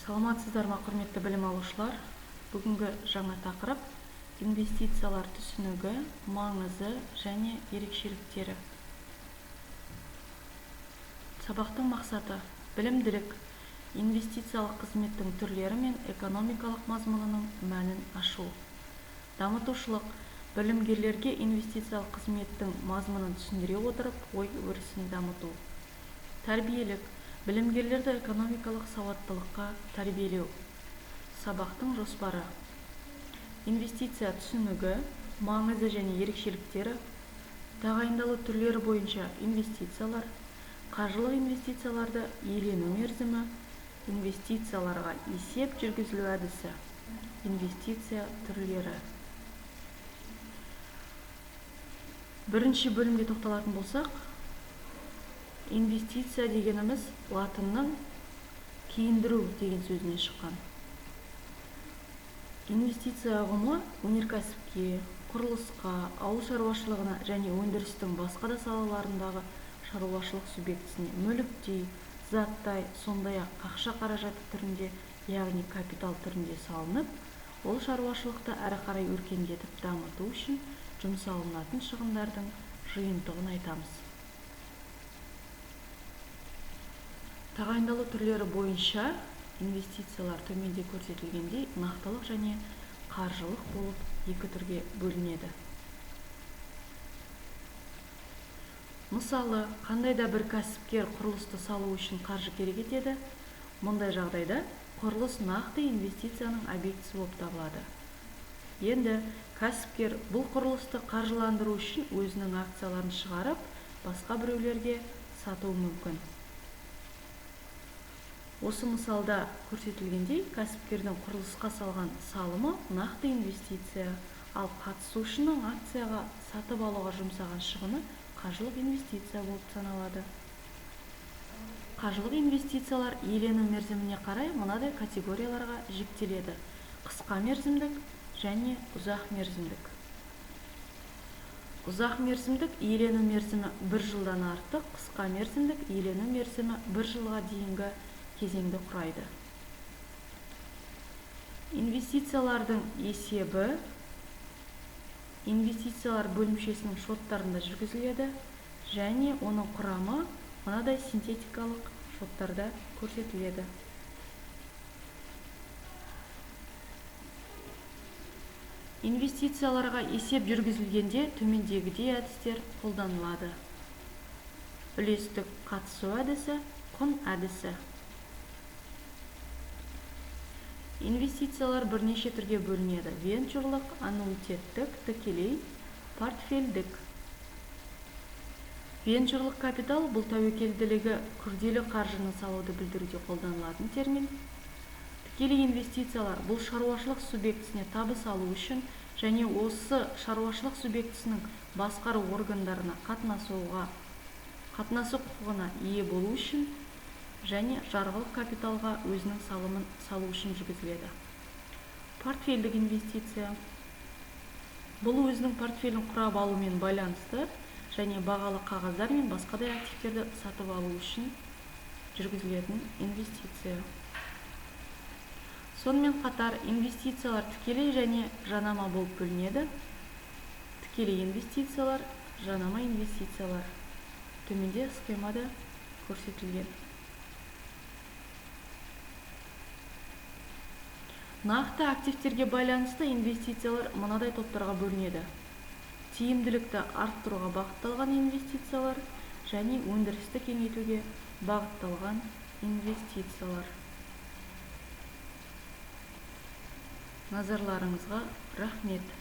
Саламатсыздар ма, құрметті білім алушылар? Бүгінгі жаңа тақырып инвестициялар түсінігі, маңызы және ерекшеліктері. Сабақтың мақсаты білімділік, инвестициялық қызметтің түрлері мен экономикалық мазмұнының мәнін ашу. Дамытушылық, білімгерлерге инвестициялық қызметтің мазмұнын түсіндіре отырып, ой өрісін дамыту. Тәрбиелік, білімгерлерді экономикалық сауаттылыққа тәрбиелеу. Сабақтың жоспары. Инвестиция түсінігі, маңызы және ерекшеліктері, тағайындалу түрлері бойынша инвестициялар, қаржылық инвестицияларды иелену мерзімі, инвестицияларға есеп жүргізілу әдісі, инвестиция түрлері. Бірінші бөлімге тоқталатын болсақ, инвестиция дегеніміз латынның киіндіру деген сөзінен шыққан. Инвестиция ұғымы өнеркәсіпке, құрылысқа, ауыл шаруашылығына және өндірістің басқа да салаларындағы шаруашылық субъектісіне мүліктей, заттай, сондай-ақ ақша қаражаты түрінде, яғни капитал түрінде салынып, ол шаруашылықты әрі қарай өркендетіп дамыту үшін жұмсалынатын шығындардың жиынтығын айтамыз. Тағайындалу түрлері бойынша инвестициялар төменде көрсетілгендей нақтылық және қаржылық болып екі түрге бөлінеді. Мысалы, қандай да бір кәсіпкер құрылысты салу үшін қаржы керек етеді. Мұндай жағдайда құрылыс нақты инвестицияның объектісі болып табылады. Енді кәсіпкер бұл құрылысты қаржыландыру үшін өзінің акцияларын шығарып, басқа біреулерге сатуы мүмкін. Осы мысалда көрсетілгендей, кәсіпкердің құрылысқа салған салымы нақты инвестиция, ал қатысушының акцияға сатып алуға жұмсаған шығыны қаржылық инвестиция болып саналады. Қаржылық инвестициялар иелену мерзіміне қарай мынадай категорияларға жіктеледі: қысқа мерзімдік және ұзақ мерзімдік. Ұзақ мерзімдік иелену мерзімі 1 жылдан артық, қысқа мерзімдік иелену мерзімі 1 жылға дейінгі кезеңді құрайды. Инвестициялардың есебі инвестициялар бөлімшесінің шоттарында жүргізіледі және оның құрамы мынадай синтетикалық шоттарда көрсетіледі. Инвестицияларға есеп жүргізілгенде төмендегідей әдістер қолданылады: үлестік қатысу әдісі, құн әдісі. Инвестициялар бірнеше түрге бөлінеді: венчурлық, аннуитеттік, тікелей, портфельдік. Венчурлық капитал бұл тәуекелділігі күрделі қаржыны салуды білдіруде қолданылатын термин. Тікелей инвестициялар бұл шаруашылық субъектісіне табыс алу үшін және осы шаруашылық субъектісінің басқару органдарына қатынасу құқығына ие болу үшін және жарғылық капиталға өзінің салымын салу үшін жүргізіледі. Портфельдік инвестиция бұл өзінің портфелін құрап алумен байланысты және бағалы қағаздар мен басқа да активтерді сатып алу үшін жүргізілетін инвестиция. Сонымен қатар инвестициялар тікелей және жанама болып бөлінеді. Тікелей инвестициялар, жанама инвестициялар. Төменде схемада көрсетілген. Нақты активтерге байланысты инвестициялар мынадай топтарға бөлінеді: тиімділікті арттыруға бағытталған инвестициялар және өндірісті кеңейтуге бағытталған инвестициялар. Назарларыңызға рахмет.